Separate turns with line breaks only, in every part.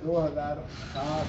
2007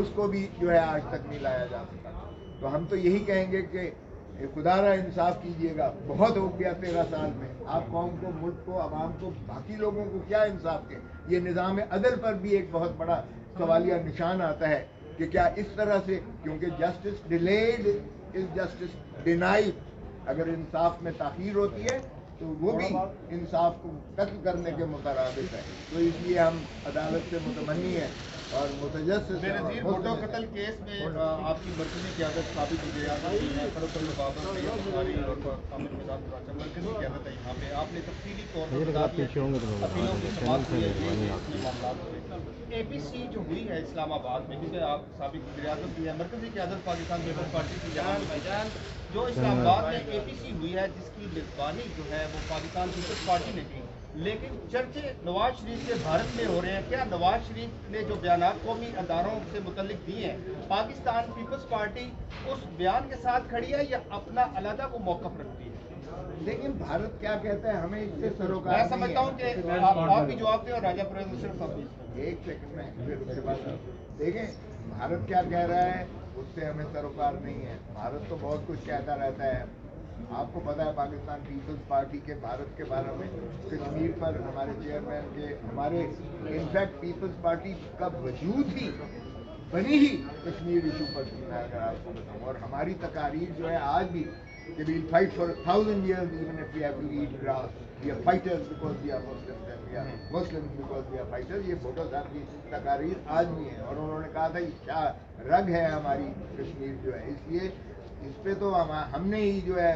اس کو بھی جو ہے آج تک نہیں لایا جا سکا. تو ہم تو یہی کہیں گے کہ خدا را انصاف کیجیے گا. بہت ہو گیا 13 سال میں. آپ قوم کو, ملک کو, عوام کو, باقی لوگوں کو کیا انصاف دیں. یہ نظام عدل پر بھی ایک بہت بڑا سوالیہ نشان آتا ہے کہ کیا اس طرح سے, کیونکہ justice delayed is justice denied. اگر انصاف میں تاخیر ہوتی ہے تو وہ بھی انصاف کو قتل کرنے کے مترادف ہے. تو اس لیے ہم عدالت سے متمنی ہیں اور متجسس ہیں.
بے نظیر بھٹو قتل کیس میں آپ کی مرکزی قیادت ثابت وزیراعظم ہے, فروخ البابر سید بخاری اور عامر مزاج راجہ مرکزی قیادت ہے یہاں پہ. آپ نے تفصیلی طور پر بتا دیا اپیلوں کی سماعت ہوئی ہے یہ معاملات میں. اے پی سی جو ہوئی ہے اسلام آباد میں, کیونکہ آپ سابق وزیر اعظم بھی ہیں, مرکزی قیادت پاکستان پیپلز پارٹی کی جان جو اسلام آباد میں اے پی سی ہوئی ہے جس کی میزبانی جو ہے وہ پاکستان پیپلز پارٹی نے کی, لیکن چرچے نواز شریف کے بھارت میں ہو رہے ہیں. کیا نواز شریف نے جو بیانات قومی اداروں سے متعلق دیے ہیں, پاکستان پیپلز پارٹی اس بیان کے ساتھ کھڑی ہے یا اپنا علیحدہ وہ موقف رکھتی ہے؟
لیکن بھارت کیا کہتا ہے, ہمیں اس سے سروکار
میں سمجھتا ہوں کہ آپ بھی جواب دیں اور راجہ پرویز صرف آپ.
ایک سیکنڈ میں پھر میرے پاس دیکھیں بھارت کیا کہہ رہا ہے, اس سے ہمیں سروکار نہیں ہے. بھارت تو بہت کچھ کہتا رہتا ہے. آپ کو پتا ہے پاکستان پیپلز پارٹی کے بھارت کے بارے میں کشمیر پر ہمارے چیئرمین کے, ہمارے انفیکٹ پیپلز پارٹی کا وجود ہی بنی ہی کشمیر ایشو پر تھی. میں اگر آپ کو بتاؤں, اور ہماری تقاریر جو ہے آج بھی کہ we'll fight for 1,000 years even if we have to eat grass. We are fighters because we are Muslims and we are Muslims because we are fighters. یہ بھٹو صاحب کی تقاریر آج بھی ہیں, اور انہوں نے کہا تھا یہ کیا رگ ہے ہماری کشمیر جو ہے. اس لیے اس پہ تو ہم نے ہی جو ہے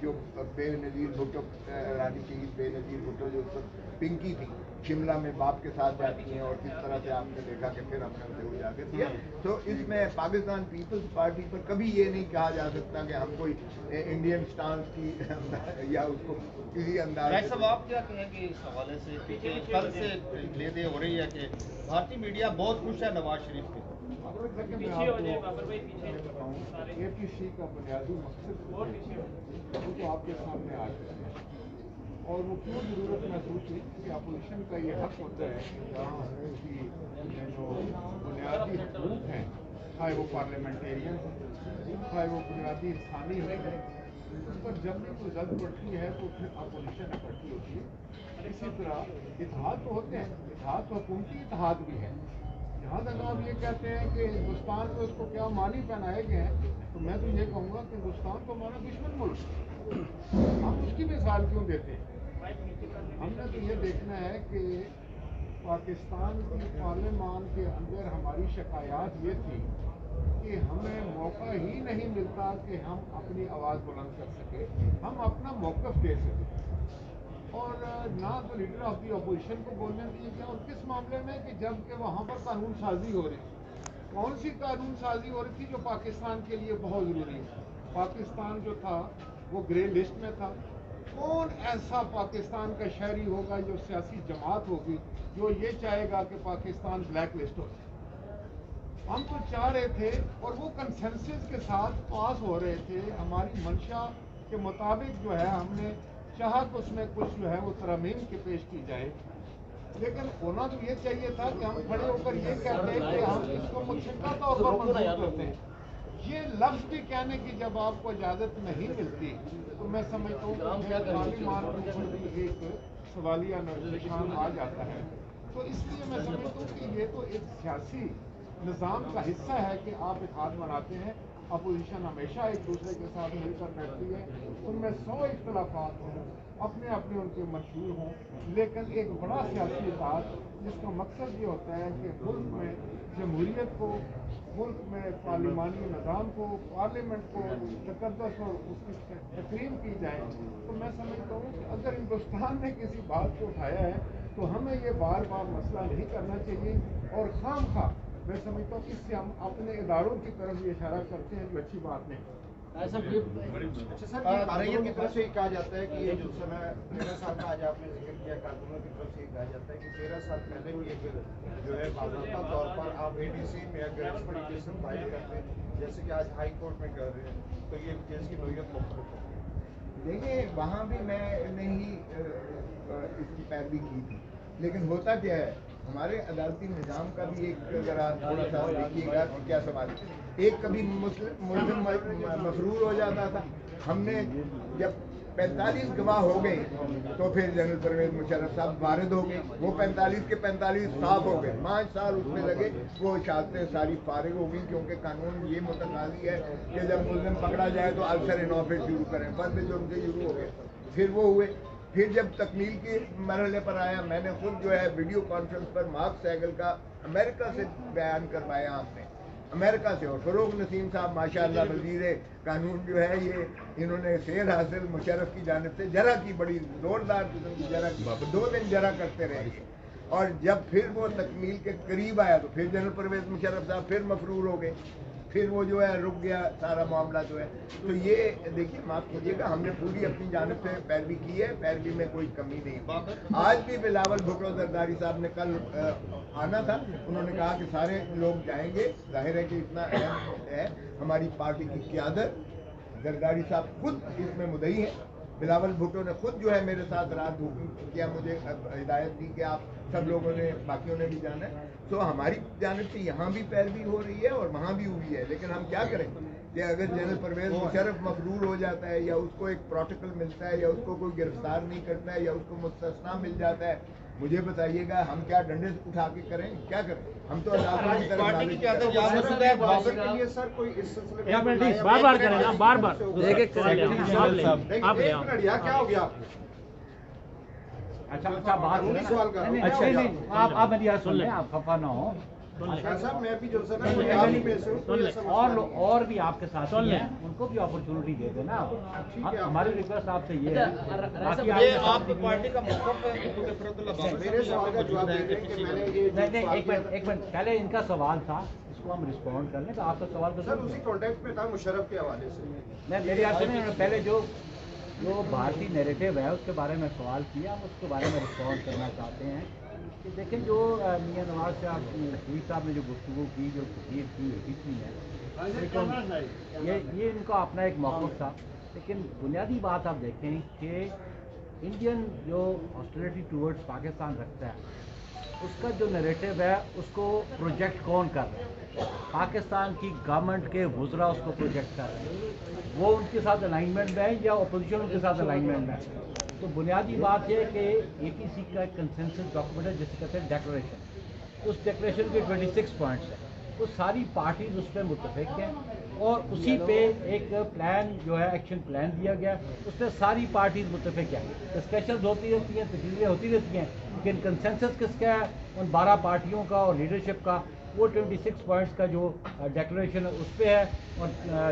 جو بے نظیر بھٹو, رانی شہید بے نظیر بھٹو جو اس وقت پنکی تھی, شملہ میں باپ کے ساتھ جاتی ہیں, اور کس طرح سے آپ نے دیکھا کہ پھر ہم نے اسے اجاگر کیا. تو اس میں پاکستان پیپلز پارٹی پر کبھی یہ نہیں کہا جا سکتا کہ ہم کوئی انڈین سٹانس کی یا اس کو کسی انداز
رائے صاحب آپ کیا کہیں گے اس حوالے سے کہ کل سے لے دے ہو رہی ہے کہ بھارتی میڈیا بہت خوش ہے نواز شریف کے.
اے پی سی کا بنیادی مقصد وہ تو آپ کے سامنے آ چکا ہے, اور وہ کیوں ضرورت محسوس ہوئی کہ اپوزیشن کا یہ حق ہوتا ہے کہ جہاں اس کی جو بنیادی حقوق ہیں, چاہے وہ پارلیمنٹیرین ہوں, چاہے وہ بنیادی انسانی حق ہیں, اس پر جب بھی کوئی زد پڑتی ہے تو پھر اپوزیشن اکٹھی ہوتی ہے. اسی طرح اتحاد تو ہوتے ہیں, اتحاد تو حکومتی اتحاد بھی ہے. جہاں تک آپ یہ کہتے ہیں کہ ہندوستان میں اس کو کیا معنی پہنائے گئے ہیں, تو میں تو یہ کہوں گا کہ ہندوستان تو ہمارا دشمن ملک ہے, ہم اس کی مثال کیوں دیتے ہیں. ہم نے تو یہ دیکھنا ہے کہ پاکستان کی پارلیمان کے اندر ہماری شکایات یہ تھی کہ ہمیں موقع ہی نہیں ملتا کہ ہم اپنی آواز بلند کر سکیں, ہم اپنا موقف دے سکیں, اور نہ تو لیڈر آف دی اپوزیشن کو بولنے دیا گیا. اور کس معاملے میں کہ جب کہ وہاں پر قانون سازی ہو رہی تھی, کون سی قانون سازی ہو رہی تھی جو پاکستان کے لیے بہت ضروری ہے. پاکستان جو تھا وہ گرے لسٹ میں تھا. کون ایسا پاکستان کا شہری ہوگا جو سیاسی جماعت ہوگی جو یہ چاہے گا کہ پاکستان بلیک لسٹ ہو جائے. ہم تو چاہ رہے تھے, اور وہ کنسنسس کے ساتھ پاس ہو رہے تھے. ہماری منشا کے مطابق جو ہے ہم نے چاہا کہ اس میں کچھ جو ہے وہ ترامیم کی پیش کی جائے, لیکن ہونا تو یہ چاہیے تھا کہ ہم کھڑے ہو کر یہ کہتے ہیں کہ ہم اس کو متشدہ طور پر منظور کرتے ہیں. یہ لفظ بھی کہنے کی جب آپ کو اجازت نہیں ملتی تو میں سمجھتا ہوں کہ پارلیمان کے اوپر بھی ایک سوالیہ نشان آ جاتا ہے. تو اس لیے میں سمجھتا ہوں کہ یہ تو ایک سیاسی نظام کا حصہ ہے کہ آپ اتحاد بناتے ہیں. اپوزیشن ہمیشہ ایک دوسرے کے ساتھ مل کر بیٹھتی ہے, ان میں 100 اختلافات ہوں, اپنے اپنے ان کے مشہور ہوں, لیکن ایک بڑا سیاسی اتحاد جس کا مقصد یہ ہوتا ہے کہ ملک میں جمہوریت کو, ملک میں پارلیمانی نظام کو, پارلیمنٹ کو تقدس اور اس کی تقریم کی جائے. تو میں سمجھتا ہوں کہ اگر ہندوستان نے کسی بات کو اٹھایا ہے تو ہمیں یہ بار بار مسئلہ نہیں کرنا چاہیے, اور خام خواہ میں سمجھتا ہوں کہ اس سے ہم اپنے اداروں کی طرف یہ اشارہ کرتے ہیں جو اچھی بات نہیں.
اچھا سر, آرائیوں کی طرف سے یہ کہا جاتا ہے کہ یہ جو سن 13 سال کا آج آپ نے ذکر کیا, کارکنوں کی طرف سے یہ کہا جاتا ہے کہ 13 سال پہلے بھی ایک جو ہے باضابطہ طور پر آپ اے ڈی سی میں اگر ایکسپیڈیشن فائل کرتے ہیں جیسے کہ آج ہائی کورٹ میں کر رہے ہیں, تو یہ کیس کی نوعیت مختلف ہے.
دیکھیں وہاں بھی میں نے ہی اس کی پیروی کی تھی, لیکن ہوتا کیا ہے, ہمارے عدالتی نظام کا بھی ایک ذرا تھوڑا سا دیکھیے گا کہ کیا سوال ہے. ایک کبھی ملزم مسرور ہو جاتا تھا. ہم نے جب 45 گواہ ہو گئے تو پھر جنرل پرویز مشرف صاحب وارد ہو گئے. وہ 45 کے 45 صاف ہو گئے. 5 سال اس میں لگے. وہ شہادتیں ساری فارغ ہو گئی کیونکہ قانون یہ متقاضی ہے کہ جب ملزم پکڑا جائے تو السر نوفل شروع کریں. فرد جرم سے شروع ہو گئے. پھر وہ ہوئے. پھر جب تکمیل کے مرحلے پر آیا میں نے خود جو ہے ویڈیو کانفرنس پر مارک سیگل کا امریکہ سے بیان کروایا آپ نے, امریکہ سے. اور فروغ نسیم صاحب ماشاءاللہ وزیر قانون جو ہے یہ انہوں نے سیر حاصل مشرف کی جانب سے جرا کی, بڑی زوردار قسم کی جرا کی. 2 دن جرا کرتے رہے. اور جب پھر وہ تکمیل کے قریب آیا تو پھر جنرل پرویز مشرف صاحب پھر مفرور ہو گئے. پھر وہ جو ہے رک گیا سارا معاملہ جو ہے. تو یہ دیکھیے معاف کیجیے گا, ہم نے پوری اپنی جانب سے پیروی کی ہے, پیروی میں کوئی کمی نہیں. آج بھی بلاول بھٹو زرداری صاحب نے کل آنا تھا, انہوں نے کہا کہ سارے لوگ جائیں گے. ظاہر ہے کہ اتنا اہم ہے ہماری پارٹی کی قیادت. زرداری صاحب خود اس میں مدعی ہیں. بلاول بھٹو نے خود جو ہے میرے ساتھ رات حکم کیا, مجھے ہدایت دی کہ آپ سب لوگوں نے باقیوں نے بھی جانا ہے. تو ہماری جانب سے یہاں بھی پیروی ہو رہی ہے اور وہاں بھی ہوئی ہے. لیکن ہم کیا کریں کہ اگر جنرل پرویز مشرف مفرور ہو جاتا ہے یا اس کو ایک پروٹوکول ملتا ہے یا اس کو کوئی گرفتار نہیں کرتا ہے یا اس کو مستثنا مل جاتا ہے, مجھے بتائیے گا ہم کیا ڈنڈے اٹھا کے کریں, کیا کریں؟ ہم تو
پارٹی کی قیادت یاد ہے
بابر کے لیے سر کوئی اس سلسلے میں
بار بار کریں نا, بار بار
کیا ہو گیا آپ کو؟
اچھا بات
سوال کر رہا ہوں.
اچھا نہیں آپ میری بات سن لیں, آپ خفا نہ ہو.
صاحب میں بھی جو
اور بھی آپ کے ساتھ ہیں, ان کو بھی اپرچونٹی دے دیں نا. ہماری ریکویسٹ آپ سے یہ ہے
یہ آپ پارٹی کا موقف ہے کیونکہ فرد اللہ بابر
میرے سوال کا جواب دے دیں کہ میں نے یہ
ایک منٹ پہلے ان کا سوال تھا, اس کو ہم رسپونڈ کر لیں. تو آپ کا سوال تو
سر اسی کانٹیکٹ میں تھا مشرف کے حوالے سے.
میں میری آپ سے پہلے جو بھارتی نیریٹو ہے اس کے بارے میں سوال کیا, ہم اس کے بارے میں رسپونڈ کرنا چاہتے ہیں کہ دیکھیں جو میاں نواز صاحب نے جو گفتگو کی, جو تقریر کی ہے, یہ ان کا اپنا ایک موقف تھا. لیکن بنیادی بات آپ دیکھیں کہ انڈین جو ہاسٹیلٹی ٹورڈز پاکستان رکھتا ہے, اس کا جو نیریٹو ہے اس کو پروجیکٹ کون کر رہا ہے؟ پاکستان کی گورنمنٹ کے وزراء اس کو پروجیکٹ کر رہے ہیں. وہ ان کے ساتھ الائنمنٹ میں ہے یا اپوزیشن ان کے ساتھ الائنمنٹ میں ہے. تو بنیادی بات یہ کہ اے پی سی کا ایک کنسنسس ڈاکومنٹ ہے جسے کہتے ہیں ڈیکلریشن. اس ڈیکلریشن کے 26 پوائنٹس ہیں. تو ساری پارٹیز اس پہ متفق ہیں اور اسی پہ ایک پلان جو ہے ایکشن پلان دیا گیا, اس پہ ساری پارٹیز متفق ہیں. ڈسکشنز ہوتی رہتی ہیں, تجزیے ہوتی رہتی ہیں, لیکن کنسنسس کس کا ہے؟ ان 12 پارٹیوں کا اور لیڈرشپ کا. وہ 26 پوائنٹس کا جو ڈیکلریشن ہے اس پہ ہے اور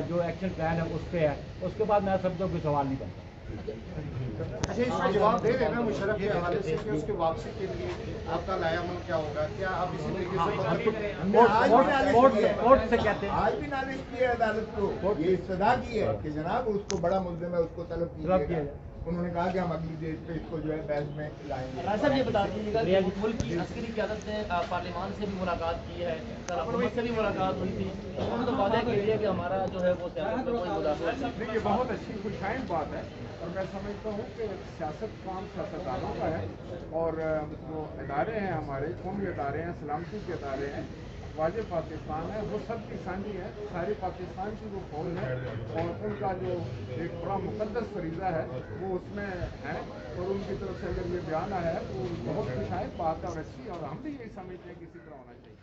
جو ایکشن پلان ہے اس پہ ہے. اس کے بعد میں سمجھتا ہوں کوئی سوال نہیں بنتا.
اچھا اس کا جواب دے دینا مشرف کے حوالے سے کہ اس کے واپسی کے لیے آپ کا نیا عمل کیا ہوگا؟ کیا آپ اسی طریقے سے
کورٹ سے کہتے ہیں,
آج بھی نالش کی ہے عدالت کو, یہ استدعا کی ہے کہ جناب اس کو بڑا ملزم ہے, اس کو طلب کیجیے گا. انہوں نے کہا کہ ہم اگلی ڈیٹ پہ اس کو جو ہے بحث میں لائیں گے.
صاحب یہ بتا دیجیے گا کہ ملک کی عسکری قیادت نے پارلیمان سے بھی ملاقات کی ہے, حکومت سے بھی ملاقات ہوئی تھی, انہوں نے تو وعدہ کر دیا کہ ہمارا جو ہے وہ سیاست میں کوئی مداخلت نہیں.
یہ بہت اچھی خوشائن بات ہے اور میں سمجھتا ہوں کہ سیاست کام سیاستدانوں کا ہے اور جو ادارے ہیں ہمارے قومی ادارے ہیں, سلامتی کے ادارے ہیں, واجب پاکستان ہے, وہ سب کی سانجھی ہے. سارے پاکستان کی وہ فوج ہے اور ان کا جو ایک بڑا مقدس فریضہ ہے وہ اس میں ہے اور ان کی طرف سے اگر یہ بیان آیا ہے تو بہت خوشائن بات ہے اور اچھی, اور ہم بھی یہی سمجھتے ہیں کہ اسی طرح ہونا چاہیے.